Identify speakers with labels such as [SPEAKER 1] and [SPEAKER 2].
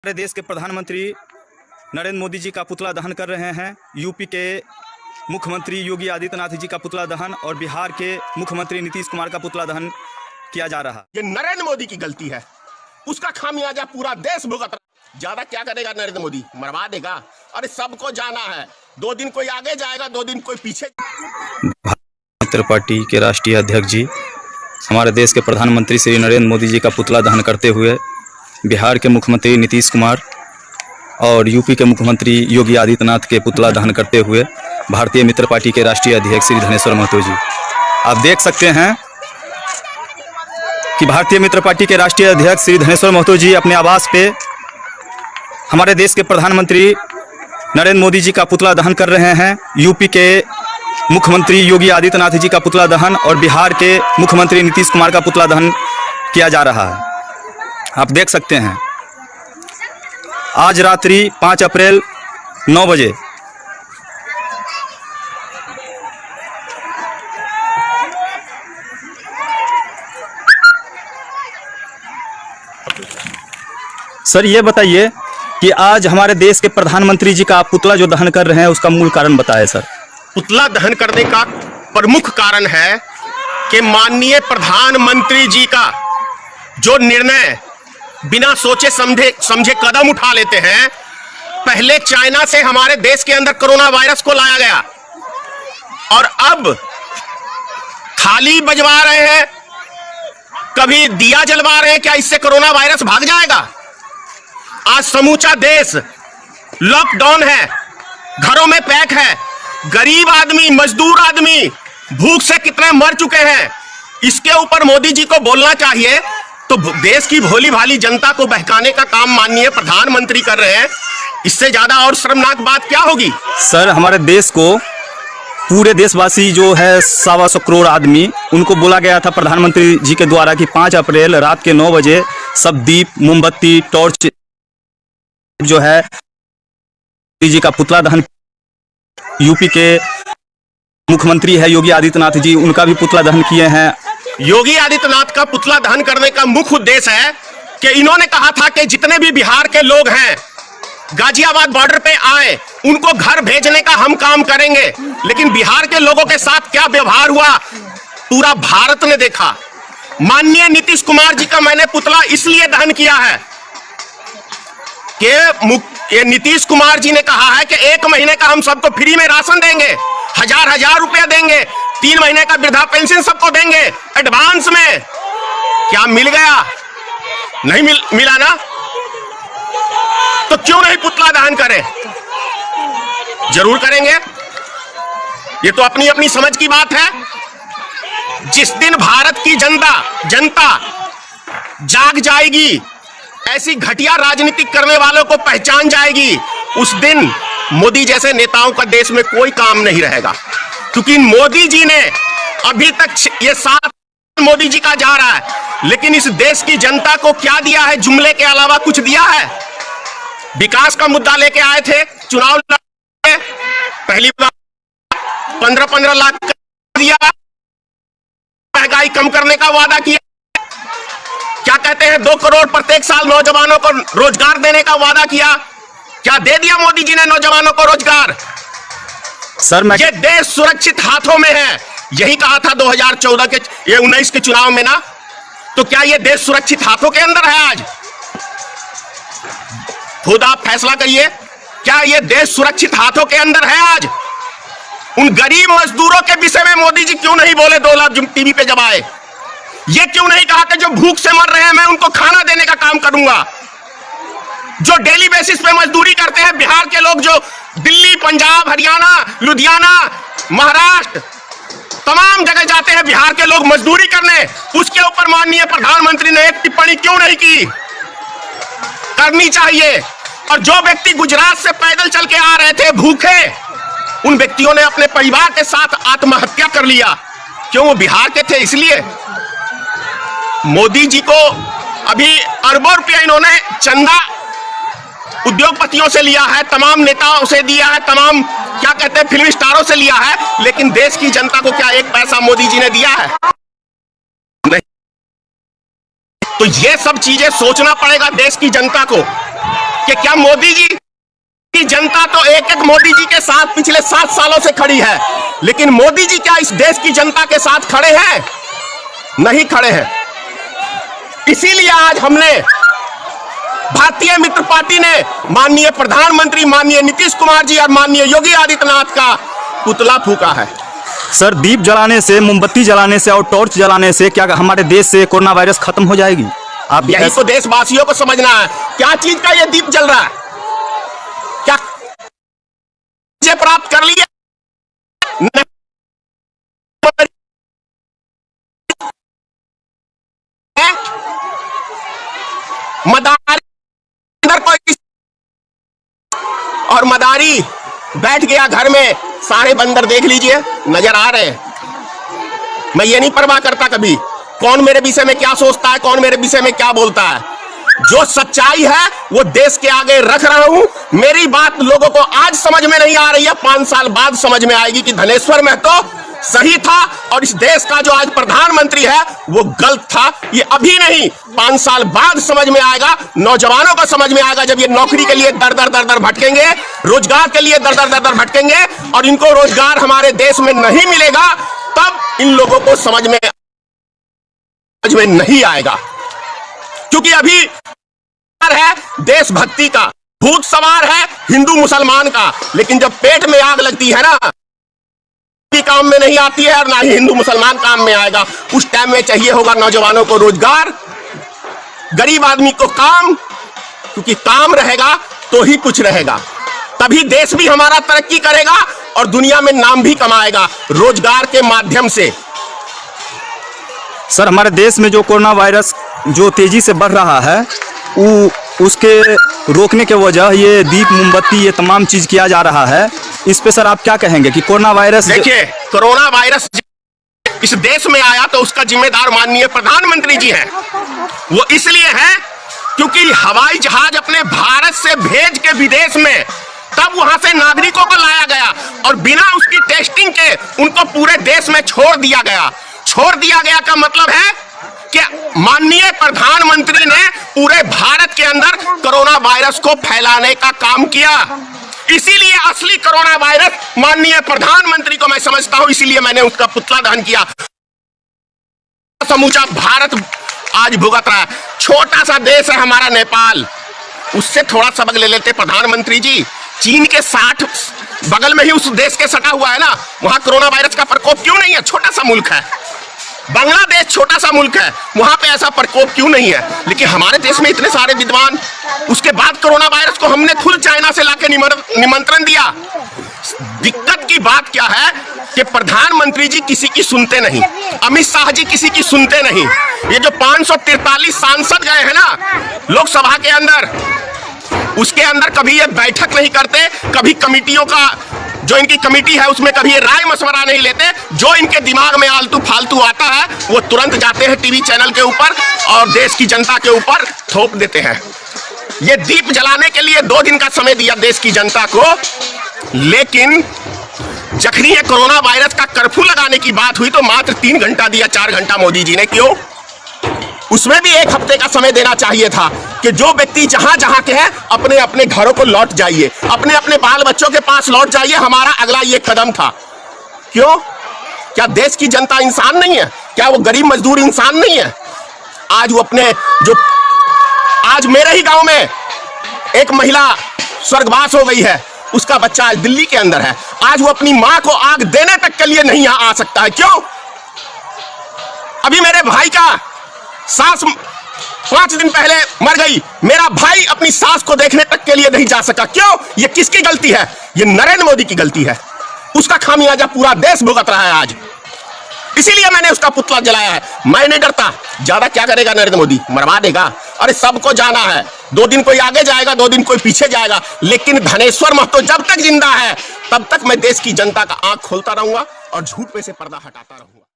[SPEAKER 1] हमारे देश के प्रधानमंत्री नरेंद्र मोदी जी का पुतला दहन कर रहे हैं। यूपी के मुख्यमंत्री योगी आदित्यनाथ जी का पुतला दहन और बिहार के मुख्यमंत्री नीतीश कुमार का पुतला दहन किया जा रहा है।
[SPEAKER 2] ये नरेंद्र मोदी की गलती है, उसका खामियाजा पूरा देश भुगत रहा। ज्यादा क्या करेगा नरेंद्र मोदी, मरवा देगा। अरे सबको जाना है, 2 दिन कोई आगे जाएगा, 2 दिन कोई पीछे।
[SPEAKER 1] भारतीय पार्टी के राष्ट्रीय अध्यक्ष जी हमारे देश के प्रधानमंत्री श्री नरेंद्र मोदी जी का पुतला दहन करते हुए बिहार के मुख्यमंत्री नीतीश कुमार और यूपी के मुख्यमंत्री योगी आदित्यनाथ के पुतला दहन करते हुए भारतीय मित्र पार्टी के राष्ट्रीय अध्यक्ष श्री धनेश्वर महतो जी, आप देख सकते हैं कि भारतीय मित्र पार्टी के राष्ट्रीय अध्यक्ष श्री धनेश्वर महतो जी अपने आवास पे हमारे देश के प्रधानमंत्री नरेंद्र मोदी जी का पुतला दहन कर रहे हैं। यूपी के मुख्यमंत्री योगी आदित्यनाथ जी का पुतला दहन और बिहार के मुख्यमंत्री नीतीश कुमार का पुतला दहन किया जा रहा है। आप देख सकते हैं आज रात्रि 5 अप्रैल 9 बजे सर ये बताइए कि आज हमारे देश के प्रधानमंत्री जी का पुतला जो दहन कर रहे हैं उसका मूल कारण बताएं सर।
[SPEAKER 2] पुतला दहन करने का प्रमुख कारण है कि माननीय प्रधानमंत्री जी का जो निर्णय बिना सोचे समझे कदम उठा लेते हैं। पहले चाइना से हमारे देश के अंदर कोरोना वायरस को लाया गया और अब थाली बजवा रहे हैं, कभी दिया जलवा रहे हैं। क्या इससे कोरोना वायरस भाग जाएगा? आज समूचा देश लॉकडाउन है, घरों में पैक है। गरीब आदमी, मजदूर आदमी भूख से कितने मर चुके हैं। इसके ऊपर मोदी जी को बोलना चाहिए। तो देश की भोली भाली जनता को बहकाने का काम माननीय प्रधानमंत्री कर रहे हैं। इससे ज्यादा और शर्मनाक बात क्या होगी?
[SPEAKER 1] सर हमारे देश को पूरे देशवासी जो है 125 करोड़ आदमी, उनको बोला गया था प्रधानमंत्री जी के द्वारा कि 5 अप्रैल रात के 9 बजे सब दीप, मोमबत्ती, टॉर्च जो है जी का पुतला दहन। यूपी के मुख्यमंत्री है योगी आदित्यनाथ जी, उनका भी पुतला दहन किए हैं।
[SPEAKER 2] योगी आदित्यनाथ का पुतला दहन करने का मुख्य उद्देश्य है कि इन्होंने कहा था कि जितने भी बिहार के लोग हैं गाजियाबाद बॉर्डर पे आए, उनको घर भेजने का हम काम करेंगे। लेकिन बिहार के लोगों के साथ क्या व्यवहार हुआ पूरा भारत ने देखा। माननीय नीतीश कुमार जी का मैंने पुतला इसलिए दहन किया है कि नीतीश कुमार जी ने कहा है कि 1 महीने का हम सबको फ्री में राशन देंगे, 1000 रुपया देंगे, 3 महीने का वृद्धा पेंशन सबको देंगे एडवांस में। क्या मिल गया? नहीं मिला ना? तो क्यों नहीं पुतला दहन करें? जरूर करेंगे। ये तो अपनी अपनी समझ की बात है। जिस दिन भारत की जनता जाग जाएगी, ऐसी घटिया राजनीति करने वालों को पहचान जाएगी, उस दिन मोदी जैसे नेताओं का देश में कोई काम नहीं रहेगा। क्योंकि मोदी जी ने अभी तक ये 7 मोदी जी का जा रहा है, लेकिन इस देश की जनता को क्या दिया है? जुमले के अलावा कुछ दिया है? विकास का मुद्दा लेके आए थे, चुनाव लड़े, पहली बार 15-15 लाख दिया, महंगाई कम करने का वादा किया। क्या कहते हैं 2 करोड़ प्रत्येक साल नौजवानों को रोजगार देने का वादा किया। क्या दे दिया मोदी जी ने नौजवानों को रोजगार?
[SPEAKER 1] सर
[SPEAKER 2] ये देश सुरक्षित हाथों में है, यही कहा था 2014 के 19 के चुनाव में ना। तो क्या ये देश सुरक्षित हाथों के अंदर है? आज खुद आप फैसला करिए, क्या ये देश सुरक्षित हाथों के अंदर है? आज उन गरीब मजदूरों के विषय में मोदी जी क्यों नहीं बोले? 2 लाख टीवी पे जब आए, ये क्यों नहीं कहा कि जो भूख से मर रहे हैं मैं उनको खाना देने का काम करूंगा? जो डेली बेसिस पे मजदूरी करते हैं बिहार के लोग, जो दिल्ली, पंजाब, हरियाणा, लुधियाना, महाराष्ट्र तमाम जगह जाते हैं बिहार के लोग मजदूरी करने, उसके ऊपर माननीय प्रधानमंत्री ने एक टिप्पणी क्यों नहीं की? करनी चाहिए। और जो व्यक्ति गुजरात से पैदल चल के आ रहे थे भूखे, उन व्यक्तियों ने अपने परिवार के साथ आत्महत्या कर लिया। क्यों? वो बिहार के थे इसलिए। मोदी जी को अभी अरबों रुपया इन्होंने चंदा उद्योगपतियों से लिया है, तमाम नेताओं से दिया है, तमाम क्या कहते हैं फिल्म स्टारों से लिया है, लेकिन देश की जनता को क्या 1 पैसा मोदी जी ने दिया है? नहीं। तो ये सब चीजें सोचना पड़ेगा देश की जनता को। कि क्या मोदी जी की जनता तो एक एक मोदी जी के साथ पिछले 7 सालों से खड़ी है, लेकिन मोदी जी क्या इस देश की जनता के साथ खड़े हैं? नहीं खड़े हैं। इसीलिए आज हमने भारतीय मित्र पार्टी ने माननीय प्रधानमंत्री माननीय नीतीश कुमार जी और माननीय योगी आदित्यनाथ का पुतला फूका है।
[SPEAKER 1] सर, दीप जलाने से, मोमबत्ती जलाने से और टॉर्च जलाने से क्या हमारे देश से कोरोना वायरस खत्म हो जाएगी? आप
[SPEAKER 2] यही तो देशवासियों को समझना है। क्या चीज का ये दीप जल रहा है? क्या प्राप्त कर लिया? मदारी कोई और मदारी बैठ गया घर में, सारे बंदर देख लीजिए नजर आ रहे हैं। मैं ये नहीं परवाह करता कभी कौन मेरे विषय में क्या सोचता है, कौन मेरे विषय में क्या बोलता है। जो सच्चाई है वो देश के आगे रख रहा हूं। मेरी बात लोगों को आज समझ में नहीं आ रही है, 5 साल बाद समझ में आएगी कि धनेश्वर महतो सही था और इस देश का जो आज प्रधानमंत्री है वो गलत था। ये अभी नहीं, 5 साल बाद समझ में आएगा। नौजवानों को समझ में आएगा जब ये नौकरी के लिए दर दर भटकेंगे, रोजगार के लिए दर दर भटकेंगे और इनको रोजगार हमारे देश में नहीं मिलेगा, तब इन लोगों को समझ में नहीं आएगा। क्योंकि अभी है देशभक्ति का, भूत सवार है हिंदू मुसलमान का, लेकिन जब पेट में आग लगती है ना, काम में नहीं आती है और ना ही हिंदू मुसलमान काम में आएगा। उस टाइम में चाहिए होगा नौजवानों को रोजगार, गरीब आदमी को काम, क्योंकि काम रहेगा तो ही कुछ रहेगा, तभी देश भी हमारा तरक्की करेगा और दुनिया में नाम भी कमाएगा रोजगार के माध्यम से।
[SPEAKER 1] सर, हमारे देश में जो कोरोना वायरस जो तेजी से बढ़ रहा है, उसके रोकने के वजह ये दीप मोमबत्ती ये तमाम चीज किया जा रहा है। इस पे सर आप क्या कहेंगे कि कोरोना वायरस?
[SPEAKER 2] देखिए, कोरोना वायरस इस देश में आया तो उसका जिम्मेदार माननीय प्रधानमंत्री जी हैं। वो इसलिए है क्योंकि हवाई जहाज अपने भारत से भेज के विदेश में तब वहां से नागरिकों को लाया गया और बिना उसकी टेस्टिंग के उनको पूरे देश में छोड़ दिया गया। छोड़ दिया गया का मतलब है कि माननीय प्रधानमंत्री ने पूरे भारत के अंदर कोरोना वायरस को फैलाने का काम किया। इसीलिए असली कोरोना वायरस माननीय प्रधानमंत्री को मैं समझता हूं, इसीलिए मैंने उसका पुतला दहन किया। समूचा भारत आज भुगत रहा है। छोटा सा देश है हमारा नेपाल, उससे थोड़ा सबक ले लेते प्रधानमंत्री जी। चीन के 60 बगल में ही उस देश के सटा हुआ है ना, वहां कोरोना वायरस का प्रकोप क्यों नहीं है? छोटा सा मुल्क है बांग्लादेश, छोटा सा मुल्क है, वहां पे ऐसा प्रकोप क्यों नहीं है? लेकिन हमारे देश में इतने सारे विद्वान, उसके बाद कोरोना वायरस को हमने खुद चाइना से लाके निमंत्रण दिया। दिक्कत की बात क्या है कि प्रधानमंत्री जी किसी की सुनते नहीं, अमित शाह जी किसी की सुनते नहीं। ये जो 543 सांसद गए हैं ना लोकसभा के अंदर, उसके अंदर कभी ये बैठक नहीं करते, कभी कमिटियों का जो इनकी कमेटी है उसमें कभी राय मशवरा नहीं लेते। जो इनके दिमाग में आलतू फालतू आता है वो तुरंत जाते हैं टीवी चैनल के ऊपर और देश की जनता के ऊपर थोप देते हैं। ये दीप जलाने के लिए 2 दिन का समय दिया देश की जनता को, लेकिन जखनी ये कोरोना वायरस का कर्फ्यू लगाने की बात हुई तो मात्र 3 घंटा दिया, 4 घंटा मोदी जी ने। क्यों? उसमें भी 1 हफ्ते का समय देना चाहिए था कि जो व्यक्ति जहां जहां के हैं अपने अपने घरों को लौट जाइए, अपने अपने बाल बच्चों के पास लौट जाइए। हमारा अगला ये कदम था। क्यों? क्या देश की जनता इंसान नहीं है? क्या वो गरीब मजदूर इंसान नहीं है? आज वो अपने जो आज मेरे ही गांव में एक महिला स्वर्गवास हो गई है, उसका बच्चा आज दिल्ली के अंदर है। आज वो अपनी मां को आग देने तक के लिए नहीं आ सकता है। क्यों? अभी मेरे भाई का सास 5 दिन पहले मर गई, मेरा भाई अपनी सास को देखने तक के लिए नहीं जा सका। क्यों? ये किसकी गलती है? ये नरेंद्र मोदी की गलती है। उसका खामियाजा पूरा देश भुगत रहा है आज। इसीलिए मैंने उसका पुतला जलाया है। मैं नहीं डरता। ज्यादा क्या करेगा नरेंद्र मोदी? मरवा देगा। अरे सबको जाना है, 2 दिन कोई आगे जाएगा, 2 दिन कोई पीछे जाएगा, लेकिन धनेश्वर महतो जब तक जिंदा है तब तक मैं देश की जनता का आंख खोलता रहूंगा और झूठ पे से पर्दा हटाता रहूंगा।